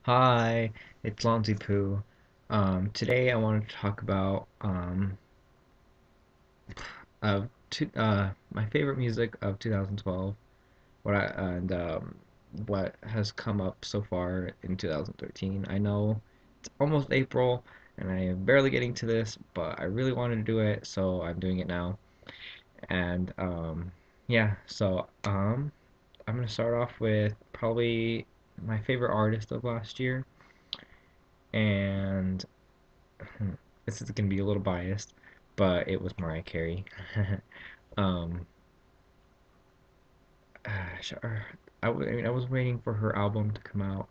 Hi, it's Lonzy Poo. Today I wanted to talk about my favorite music of 2012, what has come up so far in 2013. I know it's almost April and I am barely getting to this, but I really wanted to do it, so I'm doing it now. And yeah, I'm gonna start off with probably my favorite artist of last year, and this is gonna be a little biased, but it was Mariah Carey. um, sure. I mean, I was waiting for her album to come out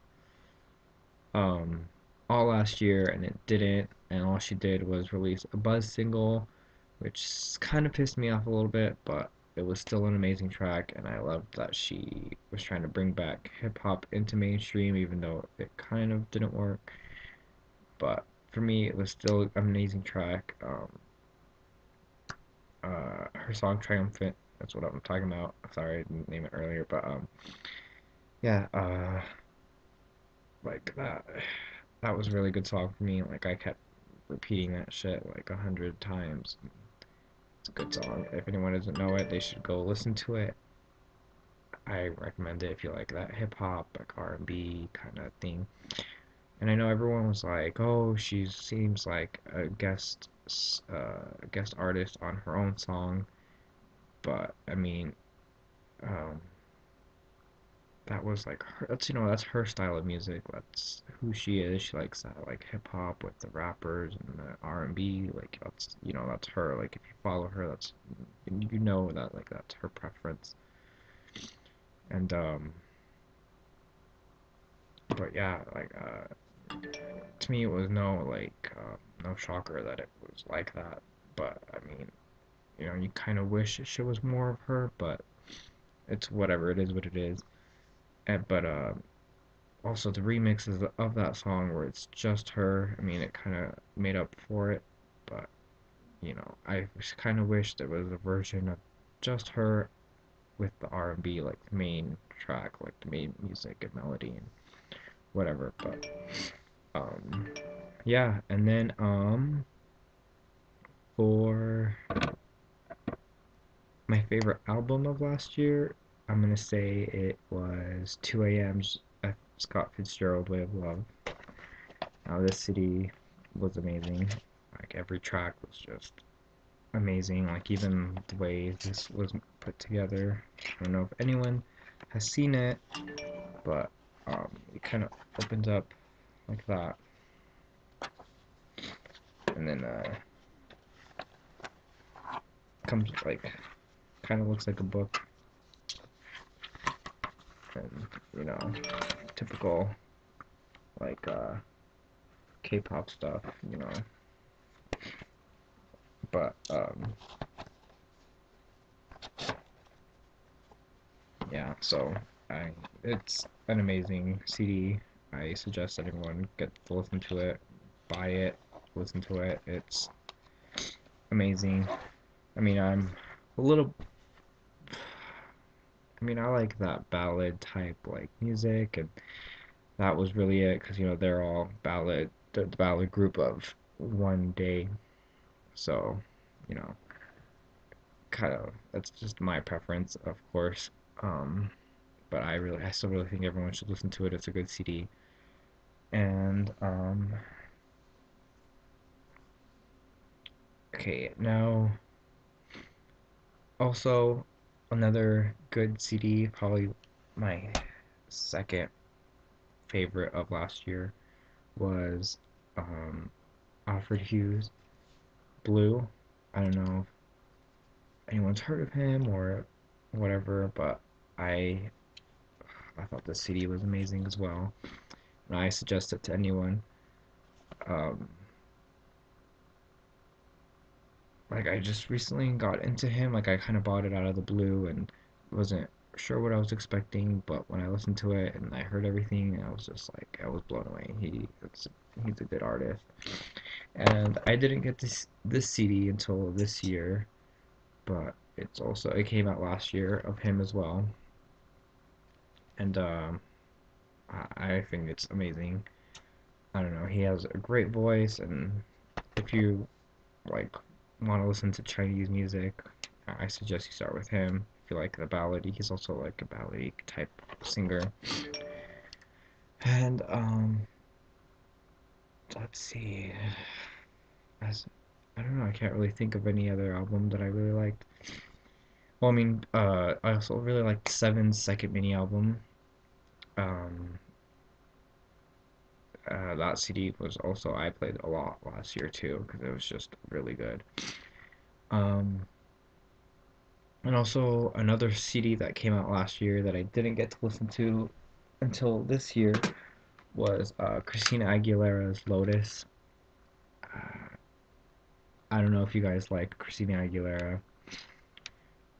um, all last year, and it didn't. And all she did was release a Buzz single, which kind of pissed me off a little bit, but it was still an amazing track, and I loved that she was trying to bring back hip hop into mainstream, even though it kind of didn't work. But for me, it was still an amazing track. Her song Triumphant. That's what I'm talking about. Sorry, I didn't name it earlier, but yeah, like that was a really good song for me. Like I kept repeating that shit like 100 times. It's a good song. If anyone doesn't know it, they should go listen to it. I recommend it if you like that hip hop, like R&B kind of thing. And I know everyone was like, "Oh, she seems like guest artist on her own song," but I mean, um, that was like her, that's her style of music. That's who she is. She likes that like hip hop with the rappers and the R&B. Like that's her. Like if you follow her, that's you know that like that's her preference. And but yeah, to me it was no shocker that it was like that. But I mean, you kind of wish it was more of her, but it's whatever. It is what it is. And but Also the remixes of that song where it's just her, I mean, it kind of made up for it, but I kind of wish there was a version of just her with the R&B, like the main track, like the main music and melody and whatever. But um, yeah, and then for my favorite album of last year, I'm gonna say it was 2AM's Scott Fitzgerald Way of Love. Now this city was amazing. Like every track was just amazing. Like even the way this was put together. I don't know if anyone has seen it, but it kind of opens up like that, and then comes like kind of looks like a book, and you know, typical like K-pop stuff, you know. But yeah, so I it's an amazing CD. I suggest anyone get to listen to it, buy it, listen to it. It's amazing. I mean, a little. I mean, I like that ballad type like music, and that was really it because they're all ballad. They're the ballad group of One Day, so you know, kind of that's just my preference, of course. Um, but I still really think everyone should listen to it. It's a good CD. And okay, now also another good CD, probably my second favorite of last year was um, Alfred Hughes Blue. I don't know if anyone's heard of him or whatever, but I I thought the CD was amazing as well, and I suggest it to anyone. Um, like I just recently got into him. Like I kind of bought it out of the blue and wasn't sure what I was expecting, but when I listened to it and I heard everything, I was just like I was blown away. He's a good artist. And I didn't get this CD until this year, but it came out last year of him as well. And I think it's amazing. I don't know, he has a great voice, and if you like want to listen to Chinese music, I suggest you start with him. If you like the ballady, he's also like a ballady type singer. And let's see, as I don't know, I can't really think of any other album that I really liked. Well, I mean, I also really liked Seven's second mini album. Um, that CD was also I played a lot last year too because it was just really good. Um, and also another CD that came out last year that I didn't get to listen to until this year was Christina Aguilera's Lotus. Uh, I don't know if you guys like Christina Aguilera,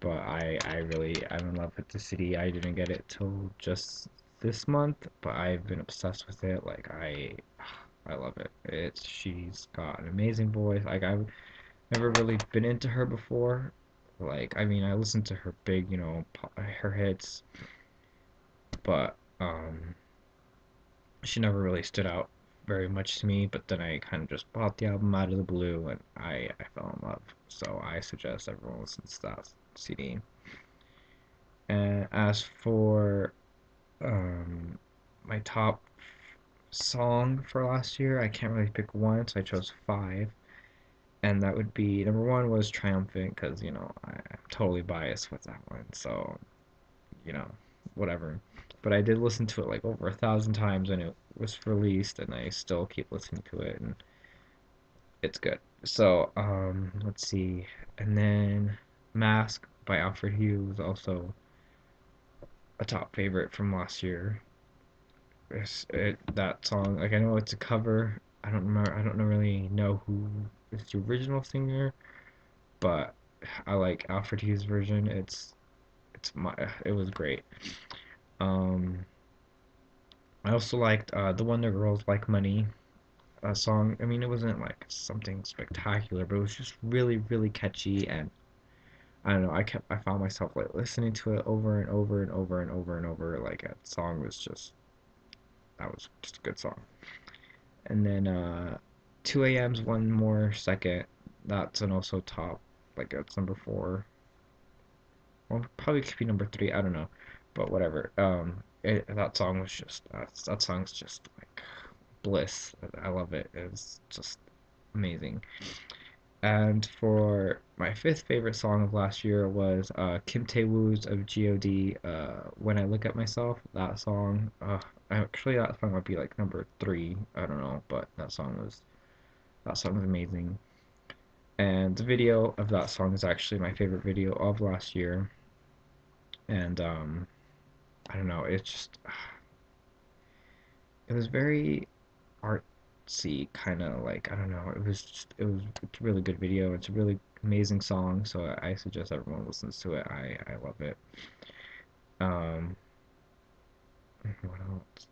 but I'm in love with the CD. I didn't get it till just this month, but I've been obsessed with it. Like I love it. She's got an amazing voice. Like I've never really been into her before. Like I mean, I listened to her big, her hits, but she never really stood out very much to me. But then I kind of just bought the album out of the blue, and I fell in love. So I suggest everyone listens to that CD. And as for um, my top song for last year, I can't really pick one, so I chose five. And that would be number one was Triumphant, because, I'm totally biased with that one. So, you know, whatever. But I did listen to it like over 1,000 times, and it was released, and I still keep listening to it, and it's good. So, let's see. And then Mask by Alfred Hughes was also a top favorite from last year. That song, like I know it's a cover. I don't remember. I don't really know who is the original singer, but I like Alfred Hughes' version. It was great. Um, I also liked the Wonder Girls Like Money song. I mean, it wasn't like something spectacular, but it was just really, really catchy, and I don't know. I found myself like listening to it over and over and over and over and over. Like that song was just that was just a good song. And then 2 a.m.'s One More Second. That's an also top. Like it's number four. Well, probably could be number three. I don't know, but whatever. That song was just that song's just like bliss. I love it. It's just amazing. And for my fifth favorite song of last year was Kim Tae-woo's of God. When I Look at Myself. That song. Actually, that song might be like number three. I don't know, but that song was amazing. And the video of that song is actually my favorite video of last year. And I don't know, it was very artsy, kind of like I don't know. It's a really good video. It's a really amazing song, so I suggest everyone listens to it. I love it. Um, what else?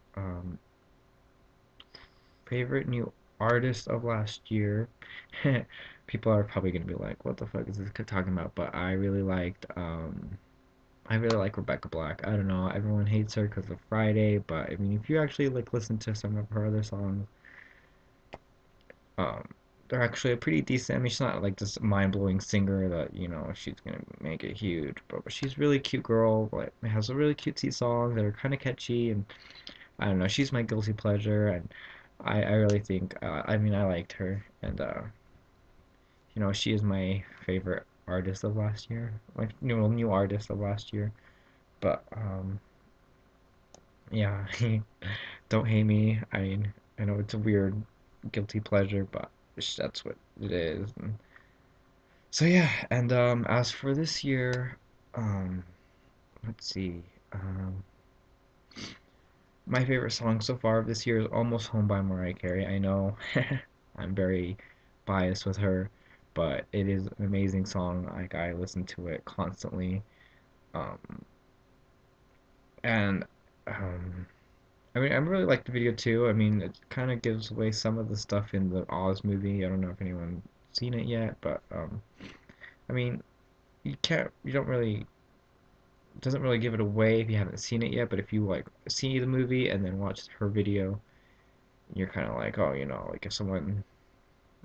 Favorite new artist of last year. People are probably gonna be like, "What the fuck is this kid talking about?" But I really like Rebecca Black. I don't know, everyone hates her because of Friday, but I mean, if you actually like listen to some of her other songs, um, they're actually a pretty decent. I mean, she's not like this mind-blowing singer that she's gonna make it huge, but she's a really cute girl. Like, has a really cutesy songs that are kind of catchy, and I don't know. She's my guilty pleasure, and I really think. I mean, I liked her, and she is my favorite artist of last year, like new artist of last year. But yeah, don't hate me. I mean, I know it's a weird guilty pleasure, but that's what it is. And so yeah, and as for this year, um, let's see. Um, my favorite song so far of this year is Almost Home by Mariah Carey. I know I'm very biased with her, but it is an amazing song. Like I listen to it constantly. Um, and um, I mean, I really like the video too. I mean, it kind of gives away some of the stuff in the Oz movie. I don't know if anyone's seen it yet, but I mean, you don't really doesn't really give it away if you haven't seen it yet, but if you like see the movie and then watch her video, you're kind of like, oh, like if someone,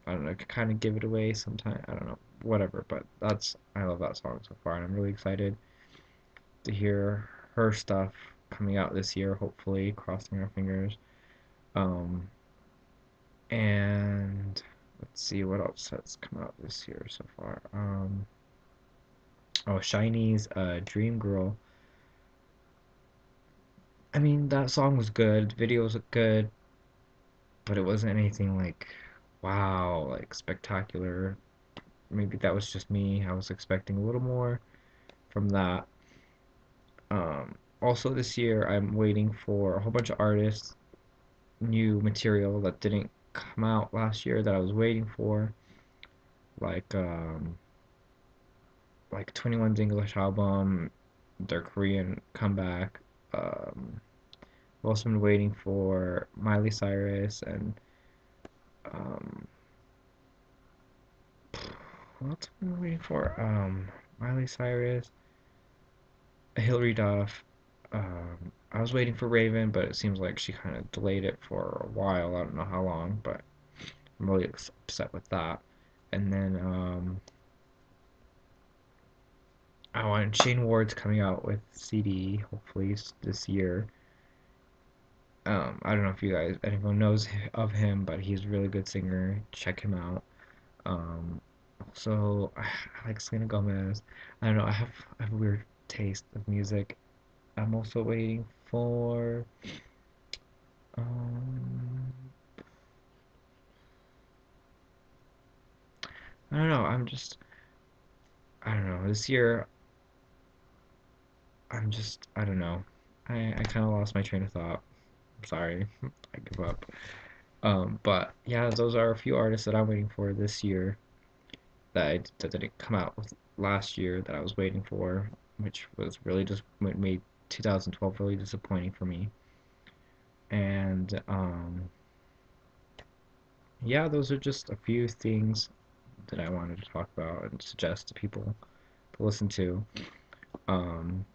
I don't know, could kind of give it away sometime. I don't know, whatever. But I love that song so far, and I'm really excited to hear her stuff coming out this year, hopefully, crossing our fingers. Um, and let's see what else has come out this year so far. Oh, Shiny's Dream Girl. I mean, that song was good, videos look good, but it wasn't anything like, wow, like spectacular. Maybe that was just me. I was expecting a little more from that. Also this year, I'm waiting for a whole bunch of artists, new material that didn't come out last year that I was waiting for, like um, like 21's English album, their Korean comeback. I've also been waiting for Miley Cyrus and um, what else have I been waiting for? Miley Cyrus, Hilary Duff. I was waiting for Raven, but it seems like she kind of delayed it for a while. I don't know how long, but I'm really upset with that. And then, oh, and Shane Ward's coming out with CD, hopefully this year. I don't know if you guys, anyone knows of him, but he's a really good singer. Check him out. Um, also, I like Selena Gomez. I don't know, I have a weird taste of music. I'm also waiting for, um, I don't know, I don't know, this year, I don't know. I kind of lost my train of thought. I'm sorry. I give up. But yeah, those are a few artists that I'm waiting for this year that didn't come out with last year that I was waiting for, which was really just what made 2012 really disappointing for me. And yeah, those are just a few things that I wanted to talk about and suggest to people to listen to. Um,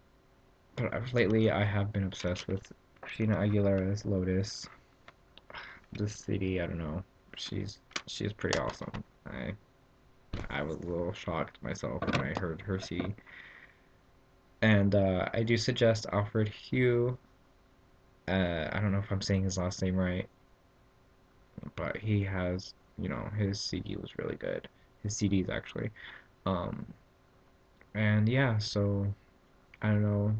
but lately, I have been obsessed with Christina Aguilera's Lotus. This CD, I don't know. She's pretty awesome. I I was a little shocked myself when I heard her CD. And I do suggest Alfred Hugh. I don't know if I'm saying his last name right, but he has, his CD was really good. His CDs actually. Um, and yeah, so I don't know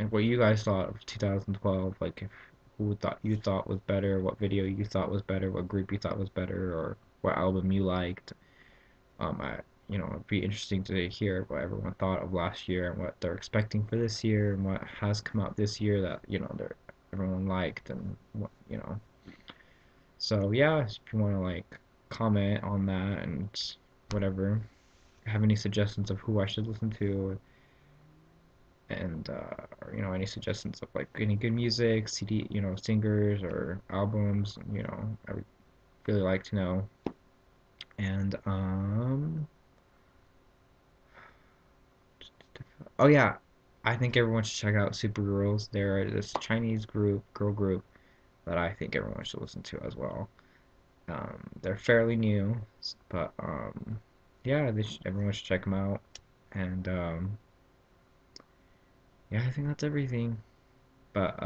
what you guys thought of 2012. Like, if who thought you thought was better, what video you thought was better, what group you thought was better, or what album you liked. I, it'd be interesting to hear what everyone thought of last year and what they're expecting for this year and what has come out this year that, everyone liked and what. So yeah, if you want to like comment on that and whatever, have any suggestions of who I should listen to and or, any suggestions of like any good music, CD, singers or albums, I would really like to know. And oh yeah, I think everyone should check out Supergirls. They're this Chinese girl group that I think everyone should listen to as well. They're fairly new, but yeah, everyone should check them out. And yeah, I think that's everything. But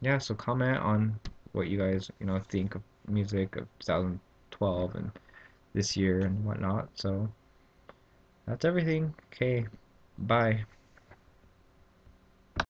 yeah, so comment on what you guys think of music of 2012 and this year and whatnot. So that's everything. Okay, bye.